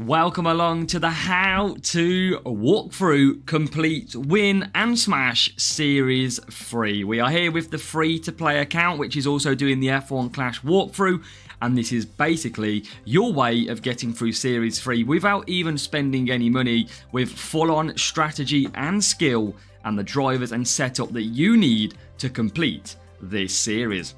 Welcome along to the How to Walk Through, Complete, Win and Smash Series 3. We are here with the free-to-play account, which is also doing the F1 Clash walkthrough, and this is basically your way of getting through Series 3 without even spending any money, with full-on strategy and skill and the drivers and setup that you need to complete this series.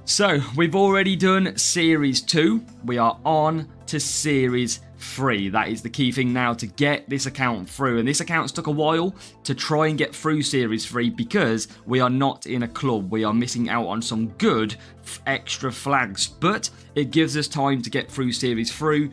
So, we've already done Series 2, we are on to Series 3. That is the key thing now to get this account through, and this account's took a while to try and get through Series 3 because we are not in a club. We are missing out on some good extra flags, but it gives us time to get through Series 3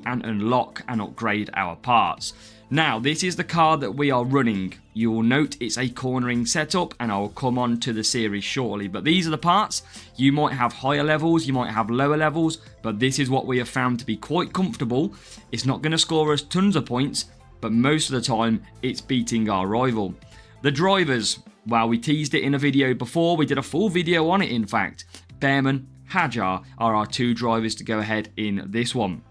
and unlock and upgrade our parts. Now, this is the car that we are running. You will note it's a cornering setup, and I will come on to the series shortly. But these are the parts. You might have higher levels, you might have lower levels, but this is what we have found to be quite comfortable. It's not going to score us tons of points, but most of the time, it's beating our rival. The drivers, well, we teased it in a video before. We did a full video on it, in fact. Bearman, Hajar are our two drivers to go ahead in this one.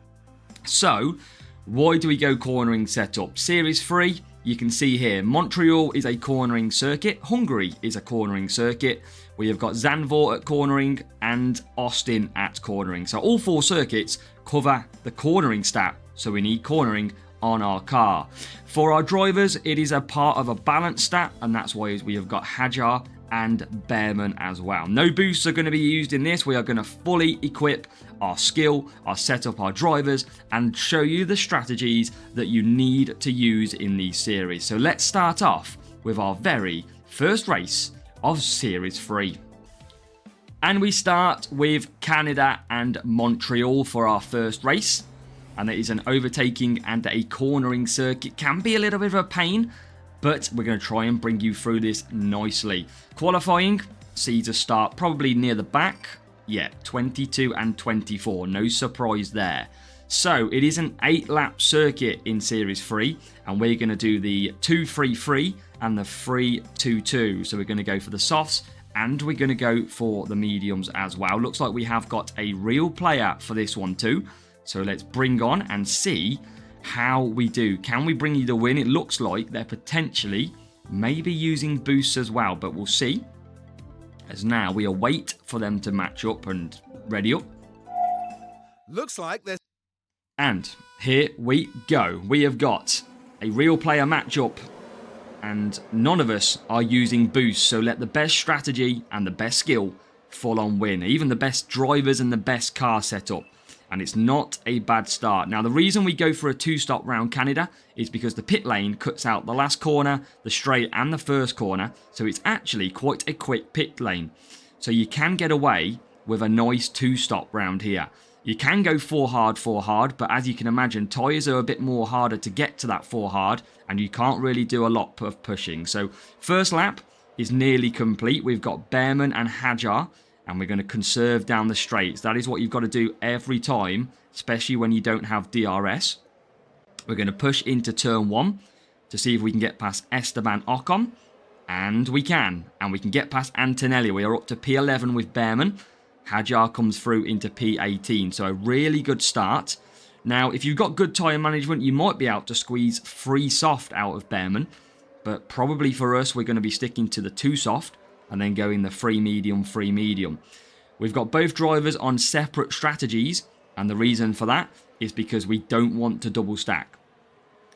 So, why do we go cornering setup? Series 3, you can see here, Montreal is a cornering circuit, Hungary is a cornering circuit, we have got Zandvoort at cornering and Austin at cornering. So all four circuits cover the cornering stat, so we need cornering on our car. For our drivers, it is a part of a balance stat, and that's why we have got Hajar and Bearman as well. No boosts are going to be used in this. We are going to fully equip our skill, our setup, our drivers, and show you the strategies that you need to use in these series. So let's start off with our very first race of Series 3. And we start with Canada and Montreal for our first race. And it is an overtaking and a cornering circuit. Can be a little bit of a pain, but we're going to try and bring you through this nicely. Qualifying sees us start probably near the back. Yeah, 22 and 24. No surprise there. So it is an 8-lap circuit in Series 3, and we're going to do the 2-3-3 and the 3-2-2. So we're going to go for the softs, and we're going to go for the mediums as well. Looks like we have got a real player for this one too. So let's bring on and see how we do. Can we bring you the win? It looks like they're potentially maybe using boosts as well, but we'll see. As now we await for them to match up and ready up. Looks like there's... And here we go. We have got a real player matchup, and none of us are using boosts, so let the best strategy and the best skill full on win. Even the best drivers and the best car setup. And it's not a bad start. Now, the reason we go for a 2-stop round Canada is because the pit lane cuts out the last corner, the straight, and the first corner. So it's actually quite a quick pit lane. So you can get away with a nice 2-stop round here. You can go 4 hard, but as you can imagine, tyres are a bit more harder to get to that 4 hard, and you can't really do a lot of pushing. So first lap is nearly complete. We've got Bearman and Hajar, and we're going to conserve down the straights. That is what you've got to do every time, especially when you don't have DRS. We're going to push into turn 1 to see if we can get past Esteban Ocon. And we can. And we can get past Antonelli. We are up to P11 with Bearman. Hajar comes through into P18. So a really good start. Now, if you've got good tyre management, you might be able to squeeze 3 soft out of Bearman. But probably for us, we're going to be sticking to the 2 soft. And then going the 3 medium. We've got both drivers on separate strategies, and the reason for that is because we don't want to double stack.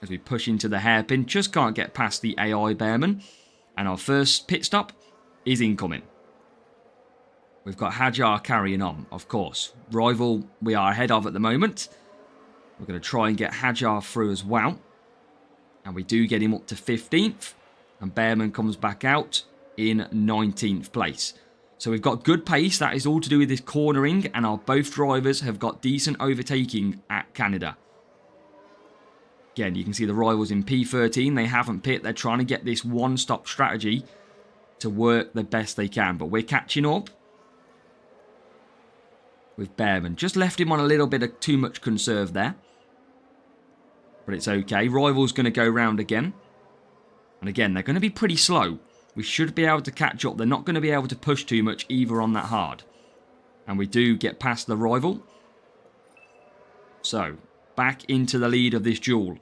As we push into the hairpin, just can't get past the AI Bearman, and our first pit stop is incoming. We've got Hajar carrying on, of course. Rival we are ahead of at the moment. We're going to try and get Hajar through as well, and we do get him up to 15th, and Bearman comes back out in 19th place. So we've got good pace. That is all to do with this cornering, and our both drivers have got decent overtaking at Canada. Again, you can see the rivals in P13. They haven't pit. They're trying to get this one-stop strategy to work the best they can. But we're catching up with Bearman. Just left him on a little bit of too much conserve there. But it's okay. Rival's going to go round again. And again, they're going to be pretty slow. We should be able to catch up. They're not going to be able to push too much either on that hard. And we do get past the rival. So, back into the lead of this duel.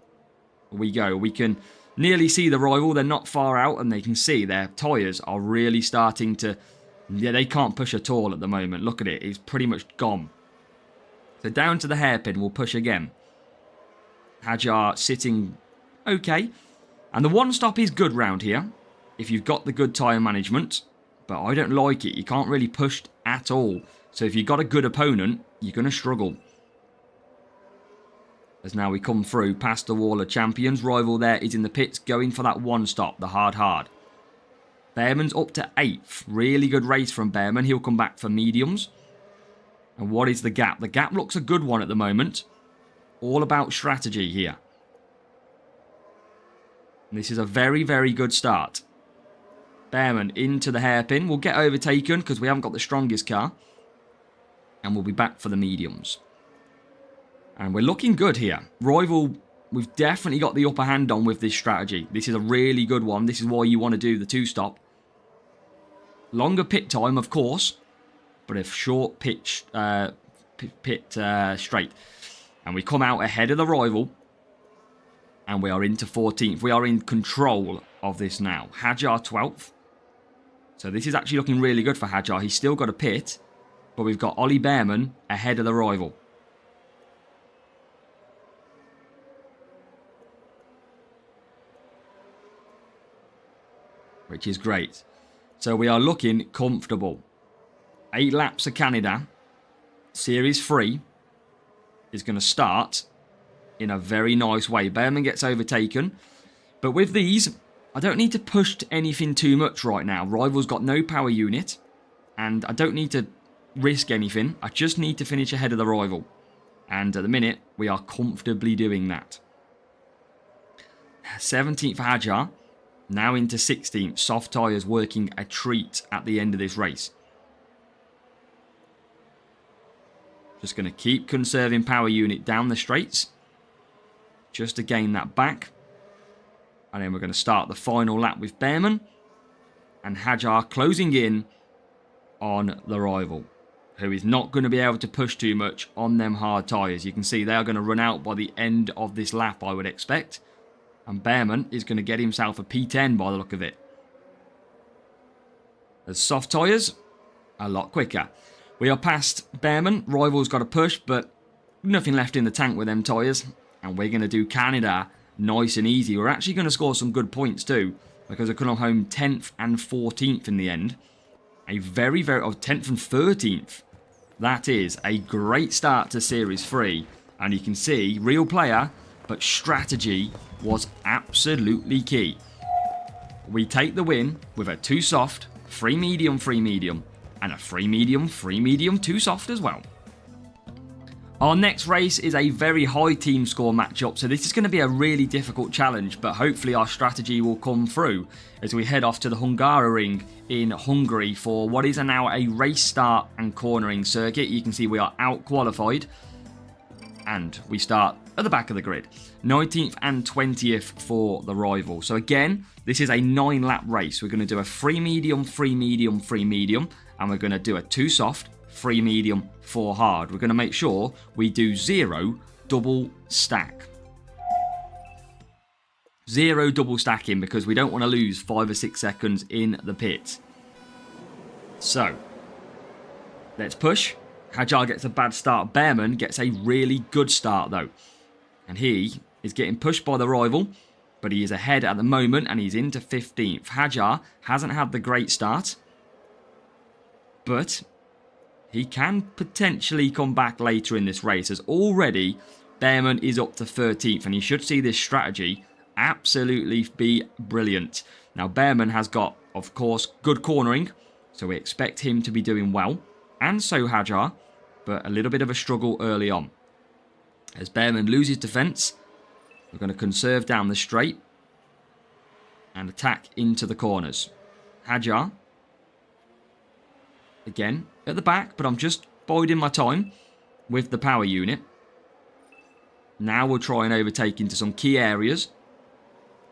We go. We can nearly see the rival. They're not far out, and they can see their tyres are really starting to... Yeah, they can't push at all at the moment. Look at it. It's pretty much gone. So down to the hairpin. We'll push again. Hajar sitting okay. And the one stop is good round here if you've got the good tyre management. But I don't like it. You can't really push at all. So if you've got a good opponent, you're going to struggle. As now we come through past the wall of champions. Rival there is in the pits going for that one stop, the hard. Behrman's up to 8th. Really good race from Behrman. He'll come back for mediums. And what is the gap? The gap looks a good one at the moment. All about strategy here. And this is a very, very good start. Behrman into the hairpin. We'll get overtaken because we haven't got the strongest car. And we'll be back for the mediums. And we're looking good here. Rival, we've definitely got the upper hand on with this strategy. This is a really good one. This is why you want to do the 2-stop. Longer pit time, of course. But a short pit straight. And we come out ahead of the rival. And we are into 14th. We are in control of this now. Hajar 12th. So this is actually looking really good for Hajar. He's still got a pit. But we've got Ollie Behrman ahead of the rival. Which is great. So we are looking comfortable. 8 laps of Canada. Series 3 is going to start in a very nice way. Behrman gets overtaken. But with these, I don't need to push anything too much right now. Rival's got no power unit. And I don't need to risk anything. I just need to finish ahead of the rival. And at the minute, we are comfortably doing that. 17th for Hajar. Now into 16th. Soft tyres working a treat at the end of this race. Just going to keep conserving power unit down the straights. Just to gain that back. And then we're going to start the final lap with Behrman. And Hajar closing in on the rival. Who is not going to be able to push too much on them hard tyres. You can see they are going to run out by the end of this lap, I would expect. And Behrman is going to get himself a P10 by the look of it. As soft tyres, a lot quicker. We are past Behrman. Rival's got a push, but nothing left in the tank with them tyres. And we're going to do Canada nice and easy. We're actually going to score some good points too. Because we're coming home 10th and 14th in the end. A very, very... 10th and 13th. That is a great start to Series 3. And you can see, real player, but strategy was absolutely key. We take the win with a 2 soft, 3 medium, and a 3 medium, 2 soft as well. Our next race is a very high team score matchup, so this is going to be a really difficult challenge, but hopefully our strategy will come through as we head off to the Hungaroring in Hungary for what is now a race start and cornering circuit. You can see we are out qualified, and we start at the back of the grid. 19th and 20th for the rival. So again, this is a 9-lap race. We're going to do a 3 medium, and we're going to do a 2 soft, 3 medium, 4 hard. We're going to make sure we do 0 double stack. 0 double stacking because we don't want to lose 5 or 6 seconds in the pit. So, let's push. Hajar gets a bad start. Behrman gets a really good start though. And he is getting pushed by the rival, but he is ahead at the moment and he's into 15th. Hajar hasn't had the great start, but he can potentially come back later in this race as already Behrman is up to 13th and you should see this strategy absolutely be brilliant. Now Behrman has got, of course, good cornering, so we expect him to be doing well, and so Hajar, but a little bit of a struggle early on. As Behrman loses defence, we're going to conserve down the straight and attack into the corners. Hajar, again, at the back, but I'm just biding my time with the power unit. Now we'll try and overtake into some key areas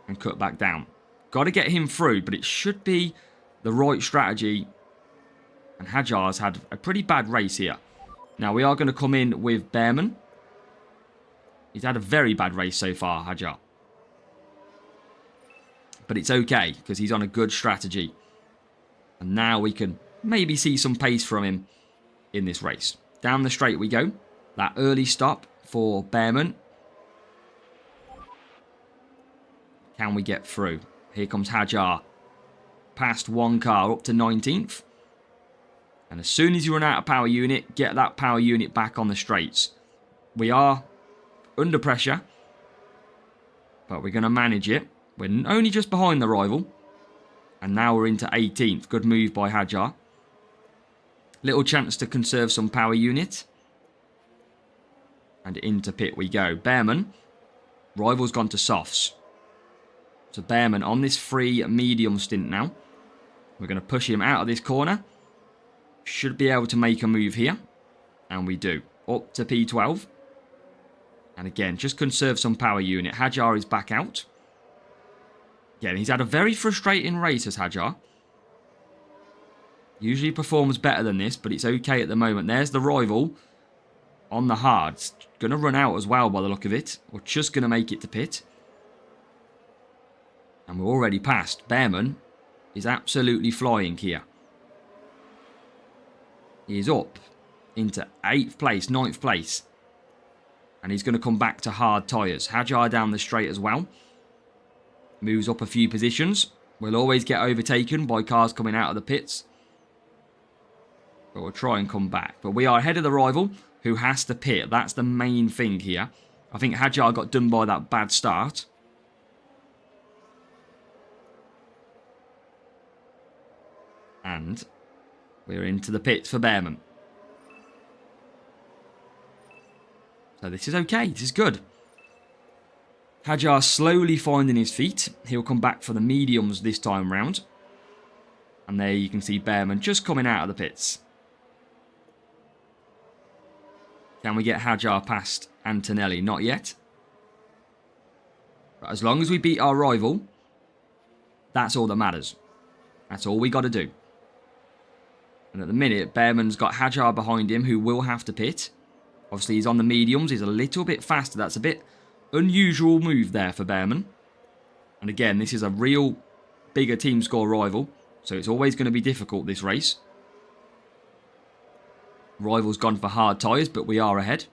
and cut back down. Got to get him through, but it should be the right strategy. And Hajar's had a pretty bad race here. Now we are going to come in with Behrman. He's had a very bad race so far, Hajar. But it's okay, because he's on a good strategy. And now we can maybe see some pace from him in this race. Down the straight we go. That early stop for Behrman. Can we get through? Here comes Hajar. Past one car, up to 19th. And as soon as you run out of power unit, get that power unit back on the straights. We are under pressure, but we're going to manage it. We're only just behind the rival. And now we're into 18th. Good move by Hajar. Little chance to conserve some power unit. And into pit we go. Behrman. Rival's gone to softs. So Behrman on this free medium stint now. We're going to push him out of this corner. Should be able to make a move here. And we do. Up to P12. And again, just conserve some power unit. Hajar is back out. Again, he's had a very frustrating race as Hajar. Usually performs better than this, but it's okay at the moment. There's the rival on the hards. Going to run out as well by the look of it. We're just going to make it to pit. And we're already past. Behrman is absolutely flying here. He is up into 8th place, 9th place. And he's going to come back to hard tyres. Hajar down the straight as well. Moves up a few positions. We'll always get overtaken by cars coming out of the pits. But we'll try and come back. But we are ahead of the rival who has to pit. That's the main thing here. I think Hajar got done by that bad start. And we're into the pits for Behrman. So this is okay. This is good. Hajar slowly finding his feet. He'll come back for the mediums this time round. And there you can see Behrman just coming out of the pits. Can we get Hajar past Antonelli? Not yet. But as long as we beat our rival, that's all that matters. That's all we got to do. And at the minute, Behrman's got Hajar behind him, who will have to pit. Obviously, he's on the mediums. He's a little bit faster. That's a bit unusual move there for Behrman. And again, this is a real bigger team score rival. So it's always going to be difficult, this race. Rival's gone for hard tyres, but we are ahead.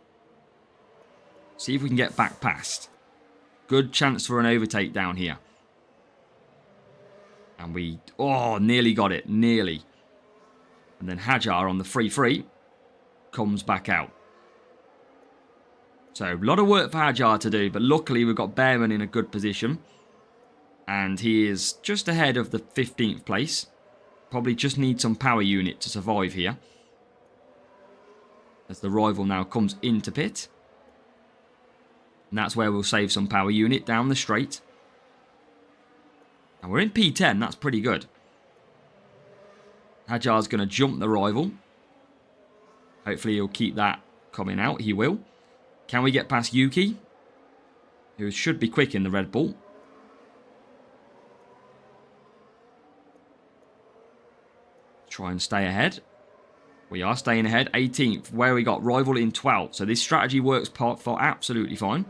See if we can get back past. Good chance for an overtake down here. And we... oh, nearly got it. Nearly. And then Hajar on the free comes back out. So, a lot of work for Hajar to do, but luckily we've got Behrman in a good position. And he is just ahead of the 15th place. Probably just needs some power unit to survive here. As the rival now comes into pit. And that's where we'll save some power unit down the straight. And we're in P10, that's pretty good. Hajar's going to jump the rival. Hopefully he'll keep that coming out. He will. Can we get past Yuki? Who should be quick in the Red Bull. Try and stay ahead. We are staying ahead. 18th, where we got rival in 12th. So this strategy works for absolutely fine.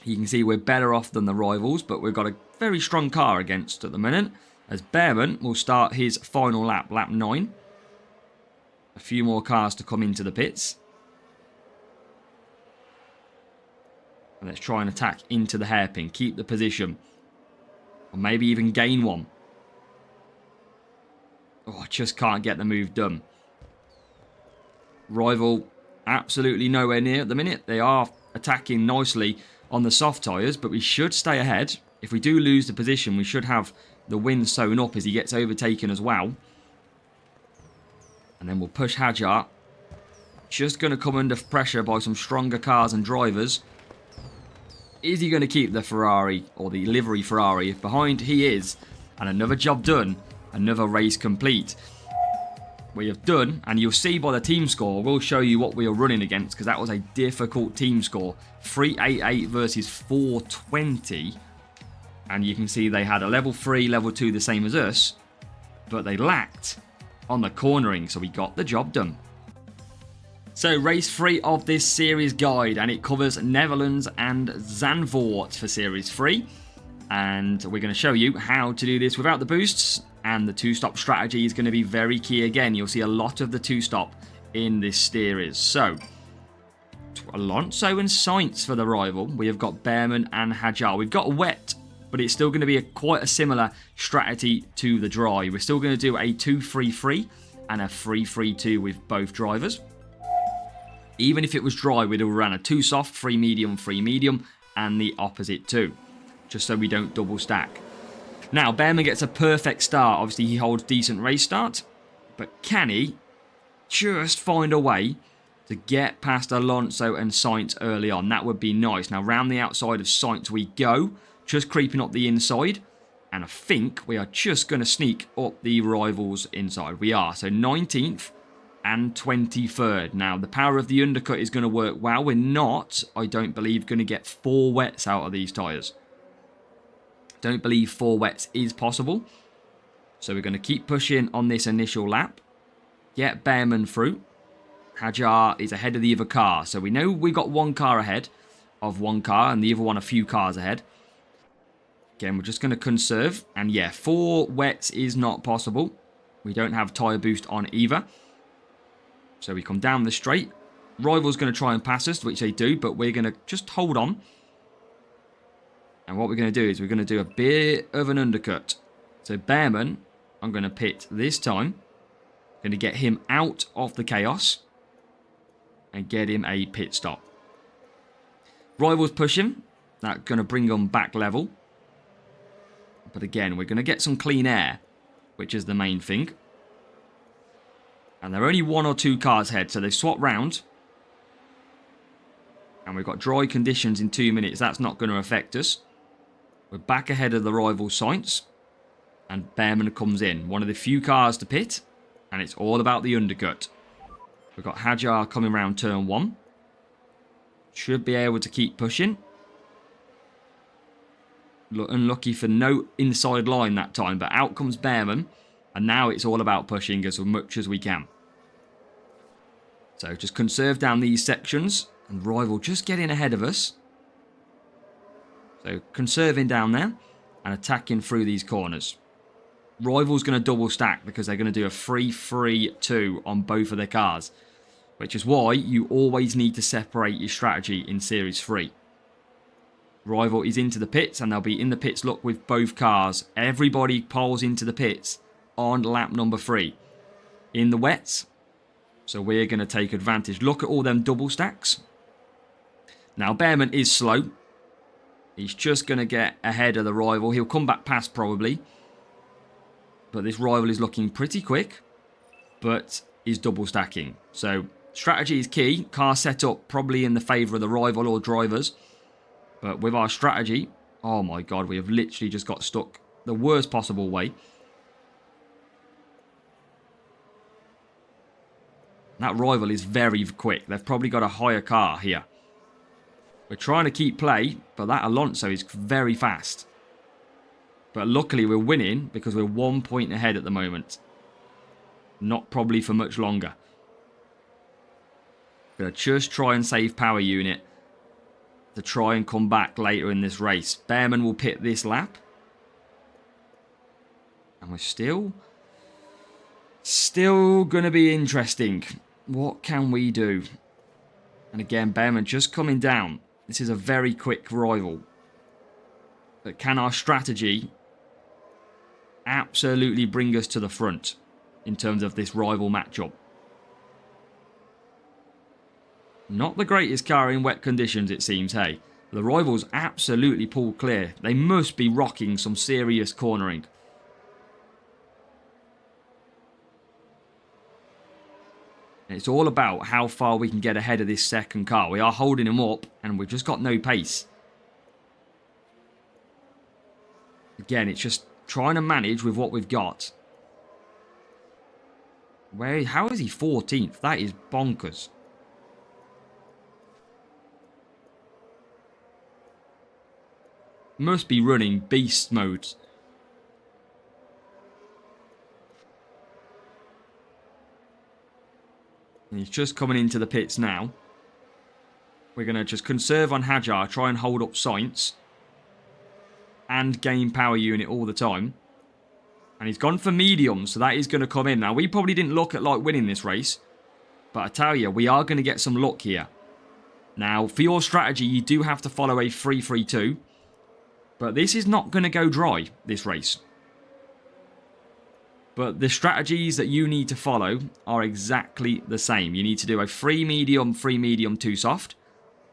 You can see we're better off than the rivals, but we've got a very strong car against at the minute. As Behrman will start his final lap, lap 9. A few more cars to come into the pits. And let's try and attack into the hairpin. Keep the position. Or maybe even gain one. Oh, I just can't get the move done. Rival absolutely nowhere near at the minute. They are attacking nicely on the soft tyres, but we should stay ahead. If we do lose the position, we should have the wind sewn up as he gets overtaken as well. And then we'll push Hajar. Just going to come under pressure by some stronger cars and drivers. Is he going to keep the Ferrari, or the livery Ferrari? If behind, he is. And another job done. Another race complete. We have done, and you'll see by the team score, we'll show you what we are running against, because that was a difficult team score. 388 versus 420. And you can see they had a level 3, level 2 the same as us. But they lacked on the cornering, so we got the job done. So race 3 of this series guide, and it covers Netherlands and Zandvoort for series 3. And we're going to show you how to do this without the boosts, and the 2-stop strategy is going to be very key again. You'll see a lot of the 2-stop in this series. So, Alonso and Sainz for the rival. We have got Bearman and Hajar. We've got wet, but it's still going to be quite a similar strategy to the dry. We're still going to do a 2-3-3 and a 3-3-2 with both drivers. Even if it was dry, we'd have run a 2 soft, 3 medium, and the opposite too, just so we don't double stack. Now, Bearman gets a perfect start. Obviously, he holds decent race start, but can he just find a way to get past Alonso and Sainz early on? That would be nice. Now, round the outside of Sainz we go, just creeping up the inside, and I think we are just going to sneak up the rivals inside. We are, so 19th and 23rd. Now, the power of the undercut is going to work well. We're not, I don't believe, going to get 4 wets out of these tyres. Don't believe 4 wets is possible. So we're going to keep pushing on this initial lap. Get Bearman through. Hajar is ahead of the other car. So we know we got 1 car ahead of 1 car and the other one a few cars ahead. Again, we're just going to conserve. And yeah, 4 wets is not possible. We don't have tyre boost on either. So we come down the straight. Rival's going to try and pass us, which they do, but we're going to just hold on. And what we're going to do is we're going to do a bit of an undercut. So Bearman, I'm going to pit this time. Going to get him out of the chaos and get him a pit stop. Rivals push him. That's going to bring him back level. But again, we're going to get some clean air, which is the main thing. And they're only 1 or 2 cars ahead, so they've swapped round. And we've got dry conditions in 2 minutes. That's not going to affect us. We're back ahead of the rival Sainz. And Bearman comes in. One of the few cars to pit. And it's all about the undercut. We've got Hajar coming around turn 1. Should be able to keep pushing. Unlucky for no inside line that time. But out comes Bearman. And now it's all about pushing as much as we can. So just conserve down these sections. And rival just getting ahead of us. So conserving down there. And attacking through these corners. Rival's going to double stack because they're going to do a 3-3-2 on both of their cars. Which is why you always need to separate your strategy in Series 3. Rival is into the pits and they'll be in the pits, look, with both cars. Everybody piles into the pits on lap number 3. In the wets. So we're going to take advantage. Look at all them double stacks. Now Bearman is slow. He's just going to get ahead of the rival. He'll come back past probably. But this rival is looking pretty quick. But is double stacking. So strategy is key. Car setup probably in the favour of the rival or drivers. But with our strategy, oh my god, we have literally just got stuck the worst possible way. That rival is very quick. They've probably got a higher car here. We're trying to keep play, but that Alonso is very fast. But luckily we're winning because we're 1 point ahead at the moment. Not probably for much longer. Gonna just try and save power unit to try and come back later in this race. Bearman will pit this lap. And we're still going to be interesting. What can we do? And again, Bearman just coming down. This is a very quick rival. But can our strategy absolutely bring us to the front in terms of this rival matchup? Not the greatest car in wet conditions, it seems, hey. The rivals absolutely pulled clear. They must be rocking some serious cornering. And it's all about how far we can get ahead of this second car. We are holding him up, and we've just got no pace. Again, it's just trying to manage with what we've got. How is he 14th? That is bonkers. Must be running beast mode. And he's just coming into the pits now. We're going to just conserve on Hajar, try and hold up Science. And gain power unit all the time. And he's gone for medium, so that is going to come in. Now, we probably didn't look at like winning this race. But I tell you, we are going to get some luck here. Now, for your strategy, you do have to follow a 3-3-2. But this is not going to go dry, this race. But the strategies that you need to follow are exactly the same. You need to do a 3 medium, 2 soft.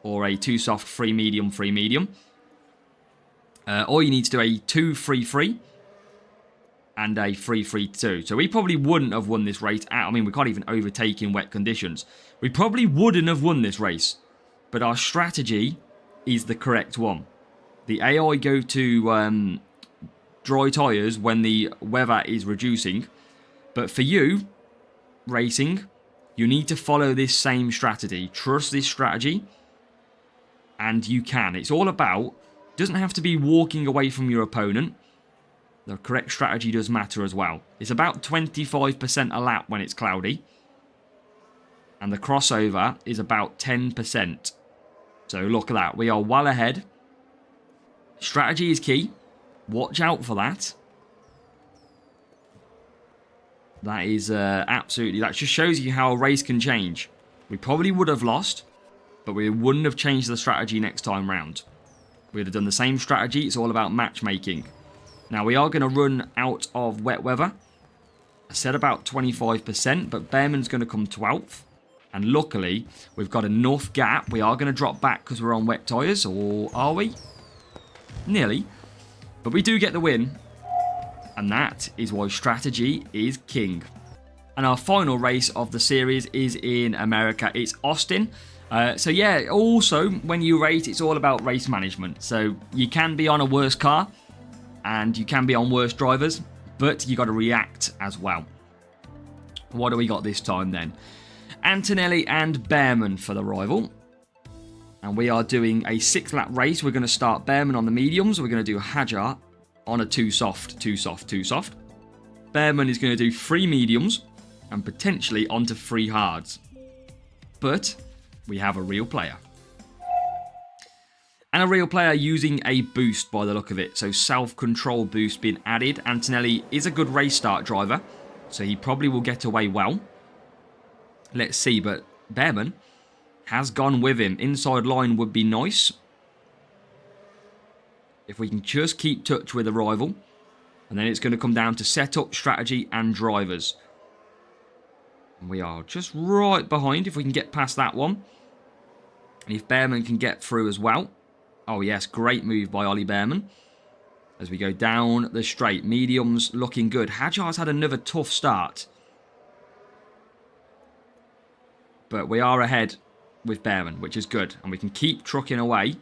Or a 2 soft, 3 medium, 3 medium. Or you need to do a 2-3-3. And a 3-3-2. So we probably wouldn't have won this race. I mean, we can't even overtake in wet conditions. We probably wouldn't have won this race. But our strategy is the correct one. The AI go to dry tyres when the weather is reducing. But for you, racing, you need to follow this same strategy. Trust this strategy. And you can. It's all about, doesn't have to be walking away from your opponent. The correct strategy does matter as well. It's about 25% a lap when it's cloudy. And the crossover is about 10%. So look at that. We are well ahead. Strategy is key. Watch out for that. That is absolutely... That just shows you how a race can change. We probably would have lost. But we wouldn't have changed the strategy next time round. We would have done the same strategy. It's all about matchmaking. Now, we are going to run out of wet weather. I said about 25%, but Behrman's going to come 12th. And luckily, we've got enough gap. We are going to drop back because we're on wet tyres, or are we? Nearly. But we do get the win. And that is why strategy is king. And our final race of the series is in America. It's Austin. So yeah, also, when you race, it's all about race management. So you can be on a worse car. And you can be on worse drivers, but you got to react as well. What do we got this time then? Antonelli and Behrman for the rival. And we are doing a 6-lap race. We're going to start Behrman on the mediums. We're going to do Hajar on a 2 soft, 2 soft, 2 soft. Behrman is going to do 3 mediums and potentially onto 3 hards. But we have a real player. And a real player using a boost by the look of it. So self-control boost being added. Antonelli is a good race start driver. So he probably will get away well. Let's see. But Behrman has gone with him. Inside line would be nice. If we can just keep touch with the rival. And then it's going to come down to setup, strategy and drivers. And we are just right behind if we can get past that one. And if Behrman can get through as well. Oh, yes. Great move by Ollie Behrman. As we go down the straight. Mediums looking good. Hajar's had another tough start. But we are ahead with Behrman, which is good. And we can keep trucking away.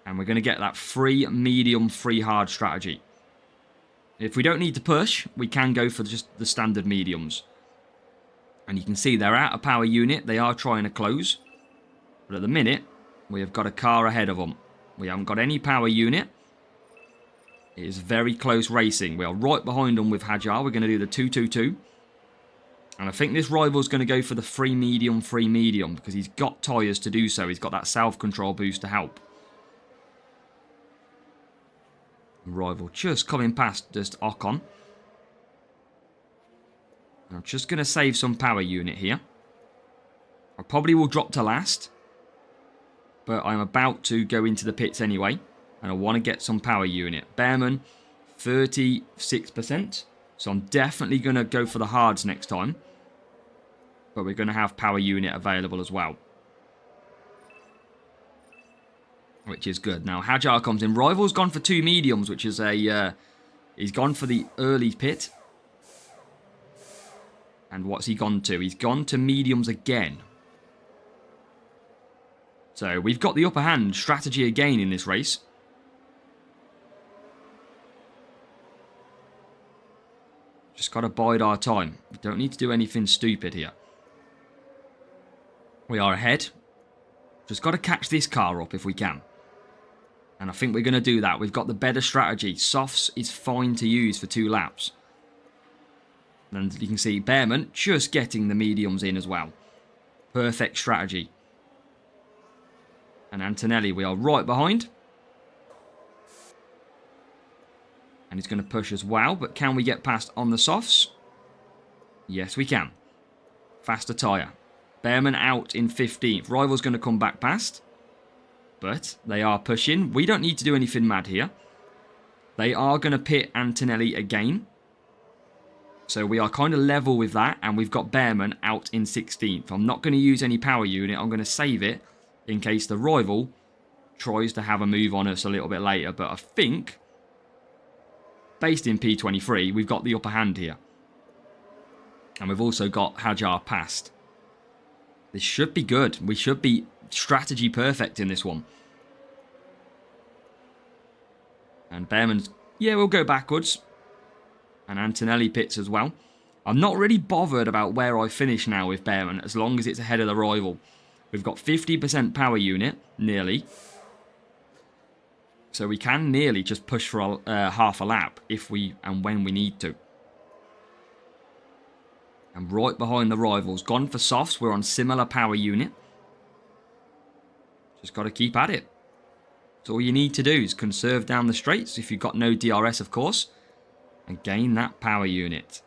And we're going to get that 3 medium, 3 hard strategy. If we don't need to push, we can go for just the standard mediums. And you can see they're out of power unit. They are trying to close. But at the minute... we have got a car ahead of them. We haven't got any power unit. It is very close racing. We are right behind them with Hajar. We're going to do the 2-2-2. And I think this rival's going to go for the 3 medium, 3 medium. Because he's got tyres to do so. He's got that self-control boost to help. Rival just coming past just Ocon. I'm just going to save some power unit here. I probably will drop to last. But I'm about to go into the pits anyway. And I want to get some power unit. Behrman, 36%. So I'm definitely going to go for the hards next time. But we're going to have power unit available as well. Which is good. Now Hajar comes in. Rival's gone for 2 mediums, which is a... he's gone for the early pit. And what's he gone to? He's gone to mediums again. So we've got the upper hand strategy again in this race. Just got to bide our time. We don't need to do anything stupid here. We are ahead. Just got to catch this car up if we can. And I think we're going to do that. We've got the better strategy. Softs is fine to use for 2 laps. And you can see Behrman just getting the mediums in as well. Perfect strategy. And Antonelli, we are right behind. And he's going to push as well. But can we get past on the softs? Yes, we can. Faster tyre. Bearman out in 15th. Rival's going to come back past. But they are pushing. We don't need to do anything mad here. They are going to pit Antonelli again. So we are kind of level with that. And we've got Bearman out in 16th. I'm not going to use any power unit. I'm going to save it in case the rival tries to have a move on us a little bit later. But I think, based in P23, we've got the upper hand here. And we've also got Hajar past. This should be good. We should be strategy perfect in this one. And Bearman's, yeah, we'll go backwards. And Antonelli pits as well. I'm not really bothered about where I finish now with Bearman, as long as it's ahead of the rival. We've got 50% power unit, nearly. So we can nearly just push for half a lap if we and when we need to. And right behind the rivals. Gone for softs. We're on similar power unit. Just got to keep at it. So all you need to do is conserve down the straights if you've got no DRS, of course. And gain that power unit.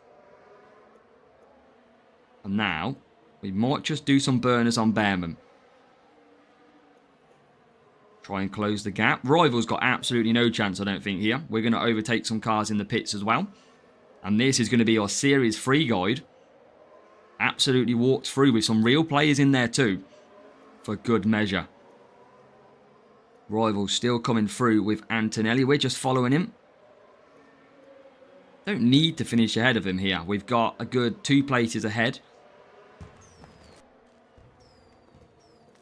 And now, we might just do some burners on Bearman. Try and close the gap. Rival's got absolutely no chance, I don't think, here. We're going to overtake some cars in the pits as well. And this is going to be our Series 3 guide. Absolutely walked through with some real players in there too. For good measure. Rival still coming through with Antonelli. We're just following him. Don't need to finish ahead of him here. We've got a good 2 places ahead.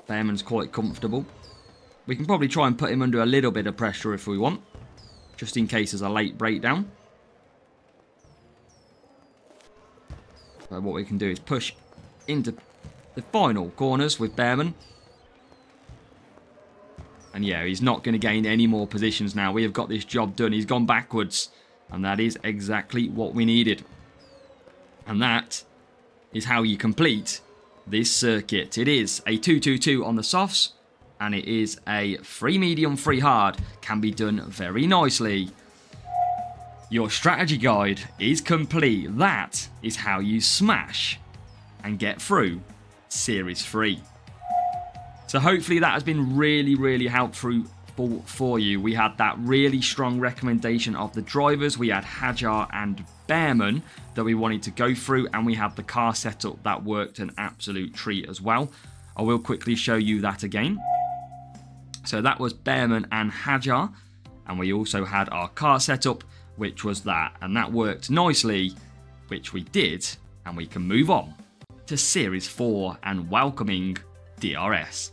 Bearman's quite comfortable. We can probably try and put him under a little bit of pressure if we want. Just in case there's a late breakdown. So what we can do is push into the final corners with Bearman. And yeah, he's not going to gain any more positions now. We have got this job done. He's gone backwards. And that is exactly what we needed. And that is how you complete this circuit. It is a 2-2-2 on the softs. And it is a free medium, free hard. Can be done very nicely. Your strategy guide is complete. That is how you smash and get through Series 3. So hopefully that has been really, really helpful for you. We had that really strong recommendation of the drivers. We had Hajar and Bearman that we wanted to go through. And we had the car setup that worked an absolute treat as well. I will quickly show you that again. So that was Bearman and Hajar. And we also had our car setup, which was that. And that worked nicely, which we did. And we can move on to Series 4 and welcoming DRS.